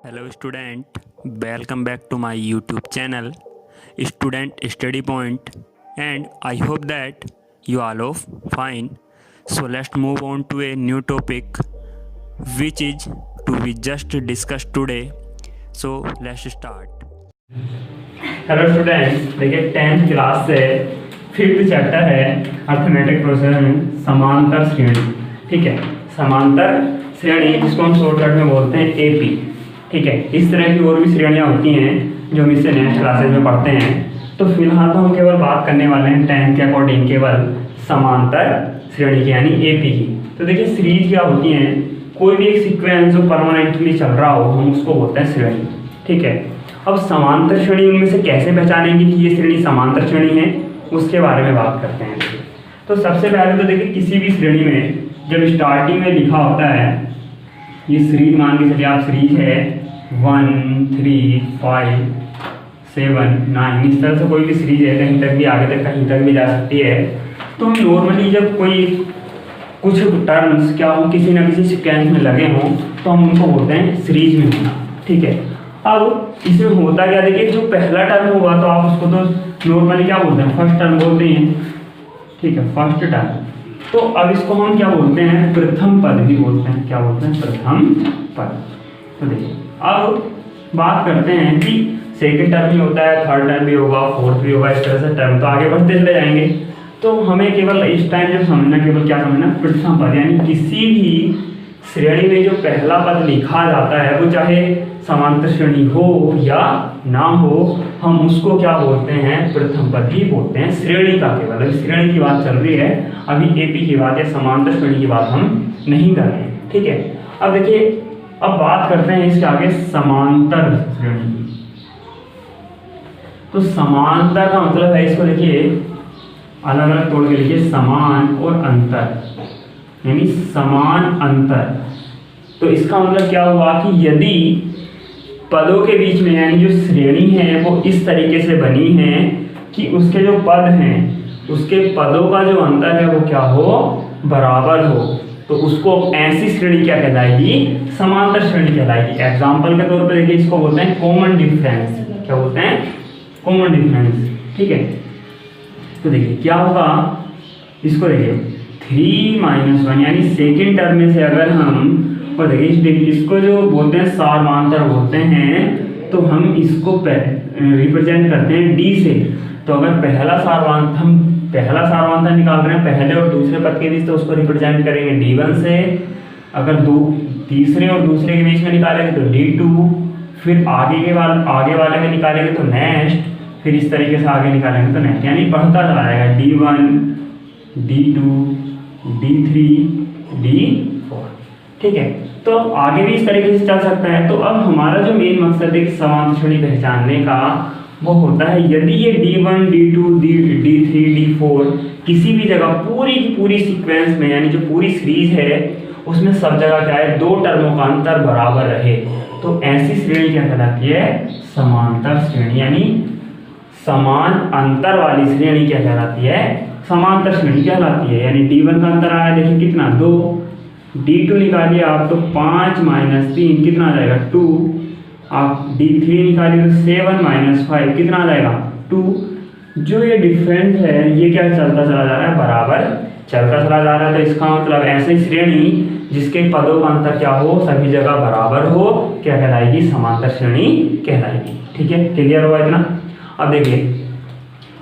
Hello student, welcome back to my YouTube channel Student Study Point, and I hope that you all are fine. So let's move on to a new topic which is to be just discussed today. So let's start. Hello students, देखिए 10th class से 5th chapter है arithmetic process में समांतर श्रेणी। ठीक है, समांतर श्रेणी जिसको हम शॉर्टकट में बोलते हैं एपी। ठीक है, इस तरह की और भी श्रेणियां होती हैं जो हम इससे नेक्स्ट क्लासेज में पढ़ते हैं। तो फिलहाल तो हम केवल बात करने वाले हैं 10th के अकॉर्डिंग केवल समांतर श्रेणी की यानी एपी की। तो देखिए सीरीज क्या होती हैं, कोई भी एक सीक्वेंस जो परमानेंटली चल रहा हो हम उसको बोलते हैं श्रेणी। ठीक है, अब समांतर श्रेणी उनमें से कैसे पहचानेंगे कि ये श्रेणी समांतर श्रेणी है, उसके बारे में बात करते हैं। तो सबसे पहले तो देखिए किसी भी श्रेणी में जब स्टार्टिंग में लिखा होता है, ये सीरीज मान के चलिए आप सीरीज है 1 3 5 7 9, इस तरह से कोई भी सीरीज है, कहीं तक भी आगे तक कहीं तक भी जा सकती है। तो हम नॉर्मली जब कोई कुछ टर्म्स क्या हो किसी ना किसी सीक्वेंस में लगे हों तो हम उनको बोलते हैं सीरीज में होना। ठीक है, अब इसमें होता क्या, देखिए जो पहला टर्म होगा तो आप उसको तो नॉर्मली क्या बोलते हैं, फर्स्ट टर्म बोलते हैं। ठीक है, फर्स्ट टर्म। तो अब इसको हम क्या बोलते हैं, प्रथम पद भी बोलते हैं। क्या बोलते हैं, प्रथम पद। तो देखिए अब बात करते हैं कि सेकंड टर्म भी होता है, थर्ड टर्म भी होगा, फोर्थ भी होगा, इस तरह से टर्म तो आगे बढ़ते चले जाएंगे। तो हमें केवल इस टाइम जो समझना, केवल क्या समझना, प्रथम पद यानी किसी भी श्रेणी में जो पहला पद लिखा जाता है वो चाहे समांतर श्रेणी हो या ना हो, हम उसको क्या बोलते हैं, प्रथम पद ही बोलते हैं। श्रेणी का केवल, अभी श्रेणी की बात चल रही है, अभी एपी की बात या समांतर श्रेणी की बात हम नहीं कर रहे हैं। ठीक है, अब देखिए अब बात करते हैं इसके आगे समांतर श्रेणी की। तो समांतर का मतलब है, इसको देखिए अलग अलग तोड़ के लिखिए, समान और अंतर यानी समान अंतर। तो इसका मतलब क्या हुआ कि यदि पदों के बीच में यानी जो श्रेणी है वो इस तरीके से बनी है कि उसके जो पद हैं उसके पदों का जो अंतर है वो क्या हो, बराबर हो, तो उसको ऐसी श्रेणी क्या कहलाएगी, समांतर श्रेणी कहलाएगी। एग्जाम्पल के तौर पर देखिए इसको बोलते हैं कॉमन डिफरेंस। क्या बोलते हैं, कॉमन डिफरेंस। ठीक है, तो देखिए क्या होगा, इसको देखिए 3 - 1 यानी सेकेंड टर्म में से अगर हम, और देखिए इसको जो बोलते हैं सारवांतर बोलते हैं, तो हम इसको रिप्रेजेंट करते हैं डी से। तो अगर पहला सारवांतर निकाल रहे हैं पहले और दूसरे पद के बीच, तो उसको रिप्रेजेंट करेंगे D1 से। अगर तीसरे और दूसरे के बीच में निकालेंगे तो D2, फिर आगे वाले में निकालेंगे तो नेक्स्ट, फिर इस तरीके से आगे निकालेंगे तो नेक्स्ट, यानी बढ़ता चला जाएगा D1 D2 D3 D4। ठीक है, तो आगे भी इस तरीके से चल सकता है। तो अब हमारा जो मेन मकसद है समांतर श्रेणी पहचानने का वो होता है, यदि ये D1 D2 D3 D4 किसी भी जगह पूरी की पूरी सीक्वेंस में यानी जो पूरी सीरीज है उसमें सब जगह क्या है, दो टर्मों का अंतर बराबर रहे, तो ऐसी श्रेणी क्या कहलाती है, समांतर श्रेणी। यानी समान अंतर वाली श्रेणी क्या कहलाती है, समांतर श्रेणी कहलाती है। यानी D1 का अंतर आया देखिए कितना, 2, D2 निकालिए आप तो 5 - 3 कितना आ जाएगा, 2, आप D3 निकालिए तो 7 - 5 कितना आ जाएगा, 2। जो ये डिफरेंस है ये क्या चलता चला जा रहा है, बराबर चलता चला जा रहा है। तो इसका मतलब ऐसी श्रेणी जिसके पदों का अंतर क्या हो, सभी जगह बराबर हो, क्या कहलाएगी, समांतर श्रेणी कहलाएगी। ठीक है, क्लियर हुआ इतना। अब देखिए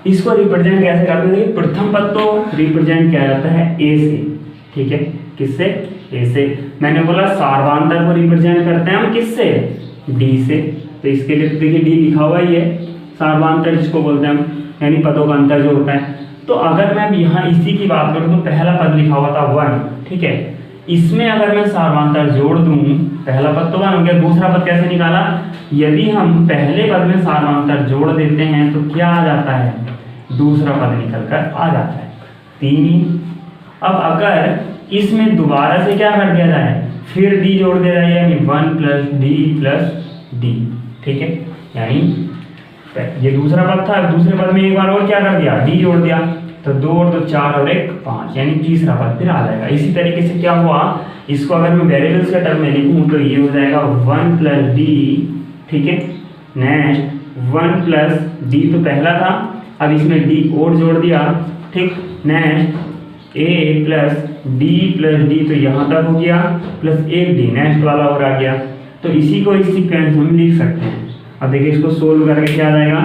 इसको रिप्रेजेंट कैसे करते हैं, प्रथम पद तो रिप्रेजेंट किया जाता है ए से। ठीक है, किससे, ए से। मैंने बोला सारवांतर को रिप्रेजेंट करते हैं हम किससे, डी से। तो इसके लिए तो देखिए डी लिखा हुआ ही है, सारवांतर जिसको बोलते हैं हम, यानी पदों का अंतर जो होता है। तो अगर मैं यहाँ इसी की बात करूँ तो पहला पद लिखा हुआ था 1। ठीक है, इसमें अगर मैं सारवांतर जोड़ दूं, पहला पद तो 1 हो गया, दूसरा पद कैसे निकाला, यदि हम पहले पद में सारवांतर जोड़ देते हैं तो क्या आ जाता है, दूसरा पद निकल कर आ जाता है, 3। अब अगर इसमें दोबारा से क्या कर दिया जाए, फिर डी जोड़ दिया जाए, यानी 1 + D + D। ठीक है, यानी ये दूसरा पद था, दूसरे पद में एक बार और क्या कर दिया, डी जोड़ दिया, तो 2 और 2 4 और 1 5, यानी तीसरा पद फिर आ जाएगा। इसी तरीके से क्या हुआ, इसको अगर मैं वेरिएबल्स के टर्म में लिखूं तो ये हो जाएगा 1 + d, ठीक है। नेक्स्ट 1 + d तो पहला था, अब इसमें d और जोड़ दिया, ठीक। नेक्स्ट a + d + d तो यहाँ तक हो गया, प्लस 1d नेक्स्ट वाला और आ गया। तो इसी को इस सीक्वेंस में हम लिख सकते हैं। अब देखिए इसको सोल्व करके क्या आ जाएगा,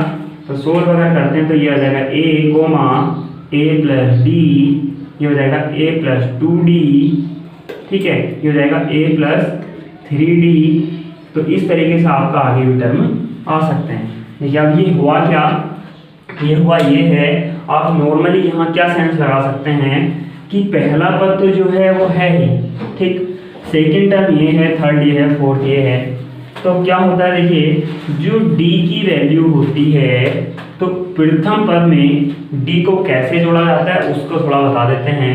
तो सोल्व अगर करते हैं तो ये आ जाएगा a + d, ये हो जाएगा a + 2d, ठीक है। ये हो जाएगा a + 3d। तो इस तरीके से आपका आगे भी टर्म आ सकते हैं। देखिए अब ये हुआ क्या, ये हुआ ये है, आप नॉर्मली यहाँ क्या सेंस लगा सकते हैं कि पहला पद तो जो है वो है ही, ठीक। सेकेंड टर्म ये है, थर्ड ये है, फोर्थ ये है। तो क्या होता है, देखिए जो d की वैल्यू होती है तो प्रथम पद में d को कैसे जोड़ा जाता है उसको थोड़ा बता देते हैं।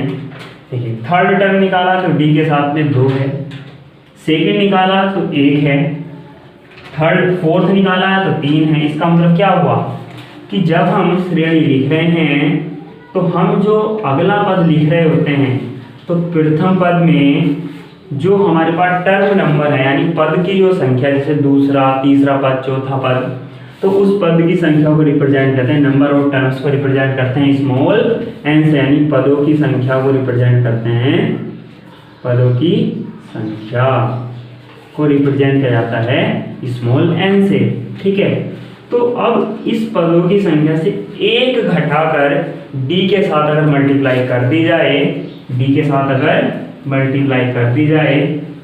देखिए थर्ड टर्म निकाला तो d के साथ में 2 है, सेकेंड निकाला तो 1 है, फोर्थ निकाला तो 3 है। इसका मतलब क्या हुआ कि जब हम श्रेणी लिख रहे हैं तो हम जो अगला पद लिख रहे होते हैं तो प्रथम पद में जो हमारे पास टर्म नंबर है, यानी पद की जो संख्या, जैसे दूसरा, तीसरा पद, चौथा पद, तो उस पद की संख्या को रिप्रेजेंट करते हैं, नंबर ऑफ टर्म्स को रिप्रेजेंट करते हैं स्मॉल एन से, यानी पदों की संख्या को रिप्रेजेंट करते हैं, पदों की संख्या को रिप्रेजेंट किया जाता है स्मॉल एन से, ठीक है। तो अब इस पदों की संख्या से 1 घटाकर d के साथ अगर मल्टीप्लाई कर दी जाए, d के साथ अगर मल्टीप्लाई कर दी जाए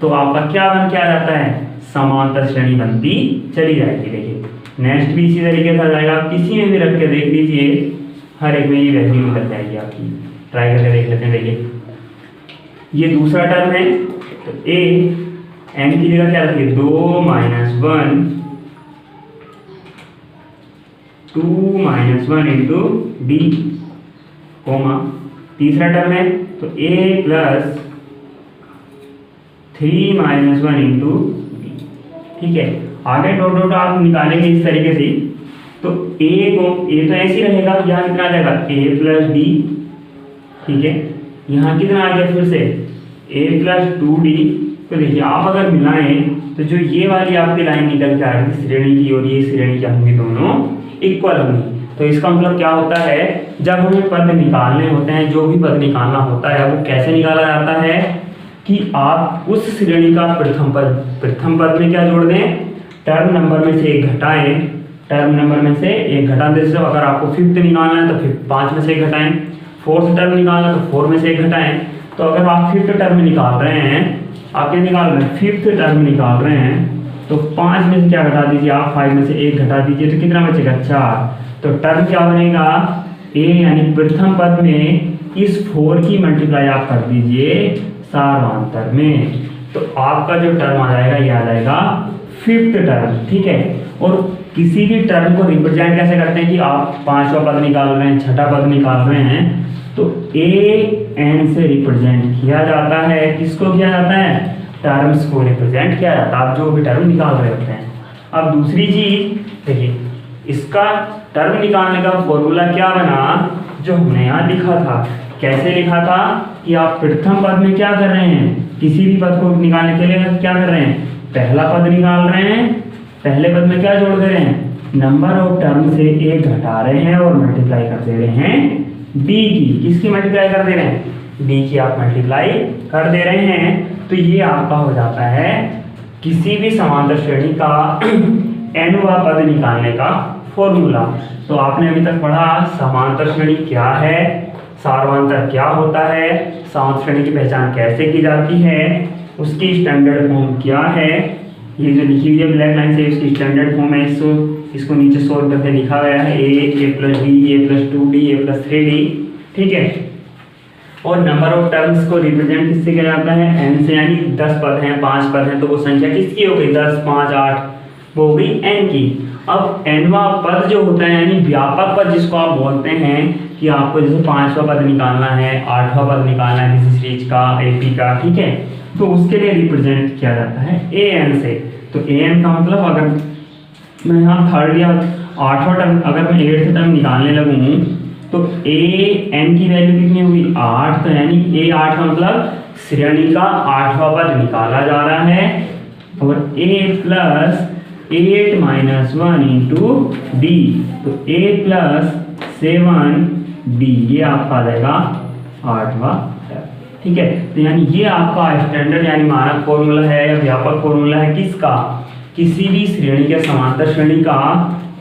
तो आपका क्या बन के आ जाता है, समांतर श्रेणी बनती चली जाएगी। देखिए नेक्स्ट भी इसी तरीके से आ जाएगा, किसी में भी रख के देख लीजिए, हर एक में ये वैल्यू निकल जाएगी आपकी। ट्राई करके देख लेते हैं। देखिए ये दूसरा टर्म है, तो a n की जगह क्या रखिए, 2 - 1, 2 - 1 इंटू d, कोमा। तीसरा टर्म है तो a + 3 - 1 इंटू d, ठीक है। आगे डॉट डॉट आप निकालेंगे इस तरीके से, तो a तो ऐसे ही रहेगा, यहाँ कितना आ जाएगा a + d, ठीक है। यहाँ कितना आ गया फिर से a + 2d। तो देखिए आप अगर मिलाएं तो जो ये वाली आपकी लाइन निकल के आ रही है श्रेणी की और ये श्रेणी क्या होंगी, दोनों इक्वल होंगी। तो इसका मतलब क्या होता है, जब हमें पद निकालने होते हैं, जो भी पद निकालना होता है वो कैसे निकाला जाता है कि आप उस श्रेणी का प्रथम पद में क्या जोड़ दें, टर्म नंबर में से 1 घटाएं, टर्म नंबर में से 1 घटा दें। जैसे अगर आपको फिफ्थ निकालना है तो फिर 5 में से 1 घटाएं, फोर्थ टर्म निकालना है तो 4 में से 1 घटाएं। तो अगर आप फिफ्थ टर्म निकाल रहे हैं, आप क्या निकाल रहे हैं, फिफ्थ टर्म निकाल रहे हैं, तो 5 में से क्या घटा दीजिए आप, 5 में से 1 घटा दीजिए, तो कितना बचेगा 4। तो टर्म क्या बनेगा, a यानी प्रथम पद में इस 4 की मल्टीप्लाई आप कर दीजिए सार्वधातुक में, तो आपका जो टर्म आ जाएगा ये आ जाएगा फिफ्थ टर्म, ठीक है। और किसी भी टर्म को रिप्रेजेंट कैसे करते हैं कि आप 5वां पद निकाल रहे हैं, छठा पद निकाल रहे हैं, तो a n से रिप्रेजेंट किया जाता है। किसको किया जाता है, टर्म्स को रिप्रेजेंट किया जाता है, आप जो भी टर्म निकाल रहे होते हैं। अब दूसरी चीज देखिए, इसका टर्म निकालने का फॉर्मूला क्या बना, जो हमने यहाँ लिखा था। कैसे लिखा था कि आप प्रथम पद में क्या कर रहे हैं, किसी भी पद को निकालने के लिए क्या कर रहे हैं, पहला पद निकाल रहे हैं, पहले पद में क्या जोड़ दे रहे हैं, नंबर ऑफ टर्म से 1 घटा रहे हैं और मल्टीप्लाई कर दे रहे हैं d की। किसकी मल्टीप्लाई कर दे रहे हैं, d की आप मल्टीप्लाई कर दे रहे हैं। तो ये आपका हो जाता है किसी भी समांतर श्रेणी का nवां पद निकालने का फॉर्मूला। तो आपने अभी तक पढ़ा समांतर श्रेणी क्या है, सार्वधातुक क्या होता है, समांतर श्रेणी की पहचान कैसे की जाती है, उसकी स्टैंडर्ड फॉर्म क्या है। ये जो लिखी हुई है ब्लैक लाइन से उसकी स्टैंडर्ड फॉर्म है, इसको नीचे सोल्व करके लिखा गया है a + d, a + 2d, a + 3d, ठीक है। और नंबर ऑफ टर्म्स को रिप्रेजेंट किससे किया जाता है, n से, यानी 10 पद हैं, 5 पद हैं, तो वो संख्या किसकी हो गई, 10, 5, 8, वो हो गई n की। अब nवां पद जो होता है, यानी व्यापक पद जिसको आप बोलते हैं कि आपको जैसे 5वां पद निकालना है, 8वां पद निकालना है किसी सीरीज का, AP का, ठीक है, तो उसके लिए रिप्रेजेंट किया जाता है an से। तो an का मतलब अगर मैं यहाँ थर्ड या 8वां टर्म, अगर मैं 8th टर्म निकालने लगूँ तो तो ए एन की वैल्यू कितनी हुई 8, तो यानी ए 8 का मतलब श्रेणी का 8वां पद निकाला जा रहा है, और a plus 8 minus 1 into D, तो a प्लस 7d ये आपका आ जाएगा 8वां पद। ठीक है, तो यानी ये आपका स्टैंडर्ड यानी मानक फॉर्मूला है या व्यापक फॉर्मूला है किसका, किसी भी श्रेणी के समांतर श्रेणी का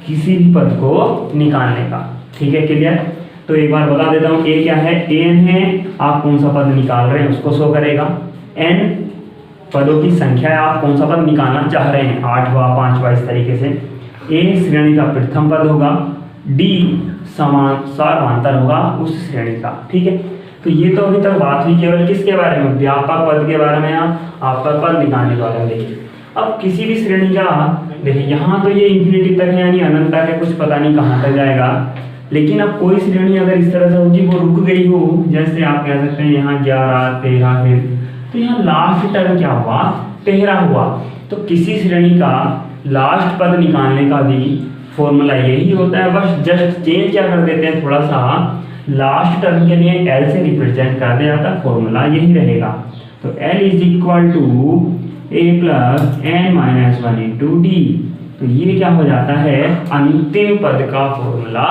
किसी भी पद को निकालने का। ठीक है, क्लियर। तो एक बार बता देता हूँ, ए क्या है, एन है, आप कौन सा पद निकाल रहे हैं उसको शो करेगा। एन पदों की संख्या है, आप कौन सा पद निकालना चाह रहे हैं, 8वां 5वां इस तरीके से। ए श्रेणी का प्रथम पद होगा, डी समांतर होगा उस श्रेणी का। ठीक है, तो ये तो अभी तक बात हुई केवल किसके बारे में, व्यापक पद के बारे में या आपका पद निकालने के बारे में। देखिए अब किसी भी श्रेणी का, देखिए यहाँ तो ये इंफिनिटी तक है यानी अनंत तक है, कुछ पता नहीं कहाँ तक जाएगा, लेकिन अब कोई श्रेणी अगर इस तरह से होगी वो रुक गई हो, जैसे आप कह सकते हैं यहाँ 11 13 है, तो यहाँ लास्ट टर्म क्या हुआ 13 हुआ। तो किसी श्रेणी का लास्ट पद निकालने का भी फॉर्मूला यही होता है, बस जस्ट चेंज क्या कर देते हैं थोड़ा सा, लास्ट टर्म के लिए एल से रिप्रेजेंट कर दिया जाता है, फॉर्मूला यही रहेगा। तो L is equal to A plus N minus 1 into D, तो ये क्या हो जाता है अंतिम पद का फॉर्मूला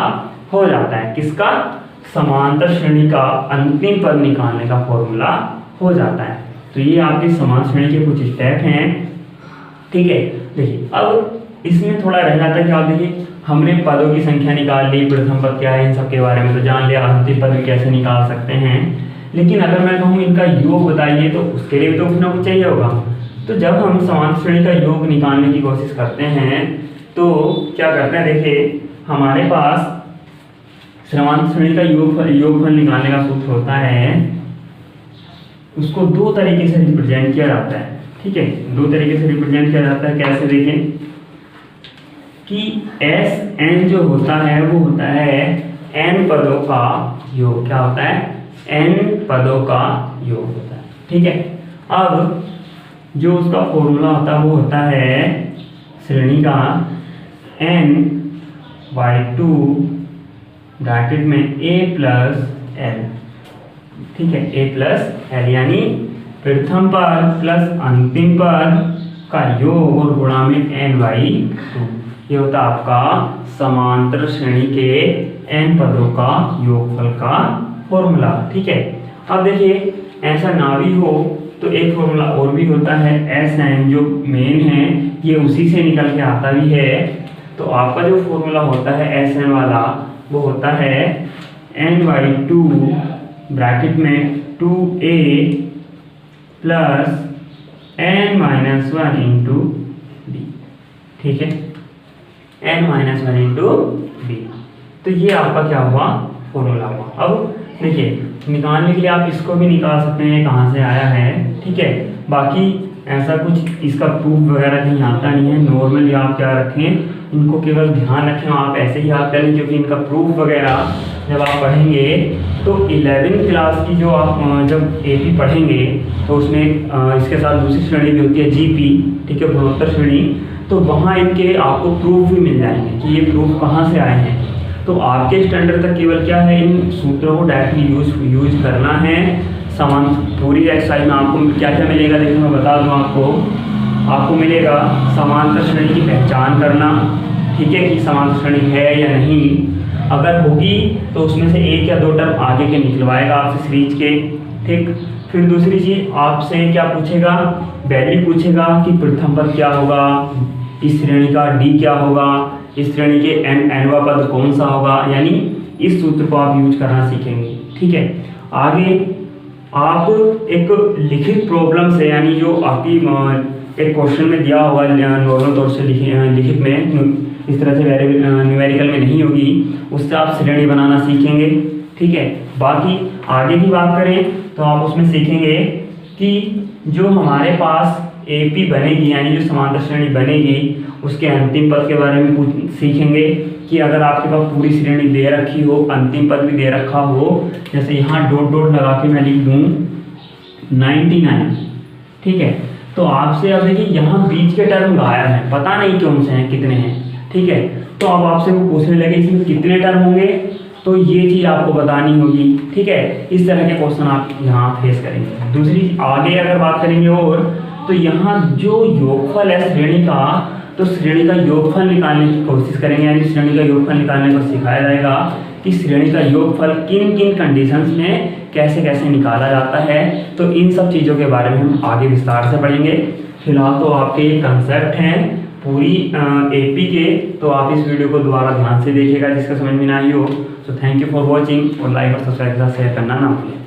हो जाता है, किसका, समांतर श्रेणी का अंतिम पद निकालने का फॉर्मूला हो जाता है। तो ये आपके समान श्रेणी के कुछ स्टेप हैं। ठीक है, देखिए अब इसमें थोड़ा रह जाता है कि आप देखिए हमने पदों की संख्या निकाल ली, प्रथम पद क्या है इन सब के बारे में तो जान लिया, अंतिम पद भी कैसे निकाल सकते हैं, लेकिन अगर मैं कहूँ इनका योग बताइए तो उसके लिए तो कुछ ना कुछ चाहिए होगा। तो जब हम समान श्रेणी का योग निकालने की कोशिश करते हैं तो क्या करते हैं, देखिए हमारे पास समान श्रेणी का योगफल निकालने का सूत्र होता है, उसको दो तरीके से रिप्रेजेंट किया जाता है। ठीक है, दो तरीके से रिप्रेजेंट किया जाता है, कैसे देखें कि एस एन जो होता है वो होता है एन पदों का योग, क्या होता है एन पदों का योग होता है। ठीक है, अब जो उसका फॉर्मूला होता है वो होता है श्रेणी का n बाई 2 ब्रैकेट में a प्लस एल। ठीक है, a प्लस एल यानी प्रथम पद प्लस अंतिम पद का योग और गुणा में n बाई 2, ये होता है आपका समांतर श्रेणी के n पदों का योगफल का फॉर्मूला। ठीक है, अब देखिए ऐसा ना भी हो तो एक फॉर्मूला और भी होता है, एस एन जो मेन है ये उसी से निकल के आता भी है। तो आपका जो फॉर्मूला होता है एस एन वाला वो होता है एन बाई 2 ब्रैकेट में 2a plus N minus 1 into D. ठीक है, n माइनस 1 इंटू डी, तो ये आपका क्या हुआ फॉर्मूला हुआ। अब देखिए निकालने के लिए आप इसको भी निकाल सकते हैं कहाँ से आया है। ठीक है, बाकी ऐसा कुछ इसका प्रूफ वगैरह कहीं आता नहीं है, नॉर्मली आप क्या रखें इनको केवल ध्यान रखें, आप ऐसे ही याद करें, क्योंकि इनका प्रूफ वगैरह जब आप पढ़ेंगे तो 11वीं क्लास की जो आप जब AP पढ़ेंगे तो उसमें इसके साथ दूसरी श्रेणी भी होती है GP। ठीक है, गुणोत्तर श्रेणी, तो वहाँ इनके आपको प्रूफ भी मिल जाएंगे कि ये प्रूफ कहाँ से आए हैं। तो आपके स्टैंडर्ड तक केवल क्या है इन सूत्रों को डायरेक्टली यूज करना है। समान पूरी एक्सरसाइज में आपको क्या क्या मिलेगा, देखिए मैं बता दूं आपको मिलेगा समांतर श्रेणी की पहचान करना। ठीक है, कि समांतर श्रेणी है या नहीं, अगर होगी तो उसमें से एक या दो टर्म आगे के निकलवाएगा आपसे सीरीज के। ठीक, फिर दूसरी चीज़ आपसे क्या पूछेगा, वैल्यू पूछेगा कि प्रथम पद क्या होगा, इस श्रेणी का डी क्या होगा, इस श्रेणी के एनवा पद कौन सा होगा, यानी इस सूत्र को आप यूज करना सीखेंगे। ठीक है, आगे आप एक लिखित प्रॉब्लम से, यानी जो आपकी एक क्वेश्चन में दिया होगा नॉर्मल तौर से लिखित में, इस तरह से न्यूमेरिकल में नहीं होगी, उससे आप श्रेणी बनाना सीखेंगे। ठीक है, बाकी आगे की बात करें तो आप उसमें सीखेंगे कि जो हमारे पास AP बनेगी यानी जो समांतर श्रेणी बनेगी उसके अंतिम पद के बारे में कुछ सीखेंगे कि अगर आपके पास पूरी श्रेणी दे रखी हो, अंतिम पद भी दे रखा हो, जैसे यहाँ डॉट डॉट लगा के मैं लिख दूँ 99। ठीक है, तो आपसे अब देखिए यहाँ बीच के टर्म गायब हैं, पता नहीं कौन से हैं, कितने हैं। ठीक है, तो अब आपसे वो पूछने लगे इसमें कितने टर्म होंगे, तो ये चीज़ आपको बतानी होगी, ठीक है। इस तरह के क्वेश्चन आप यहाँ फेस करेंगे। दूसरी आगे अगर बात करेंगे और तो यहाँ जो योगफल है श्रेणी का, तो श्रेणी का योगफल निकालने की कोशिश करेंगे, यानी श्रेणी का योगफल निकालने को सिखाया जाएगा कि श्रेणी का योगफल किन किन कंडीशंस में कैसे कैसे निकाला जाता है। तो इन सब चीज़ों के बारे में हम आगे विस्तार से पढ़ेंगे। फिलहाल तो आपके ये कंसेप्ट हैं पूरी एपी के, तो आप इस वीडियो को दोबारा ध्यान से देखिएगा जिसका समझ में ना आई हो। So thank you for watching, और लाइक और सब्सक्राइब शेयर करना ना भूलें।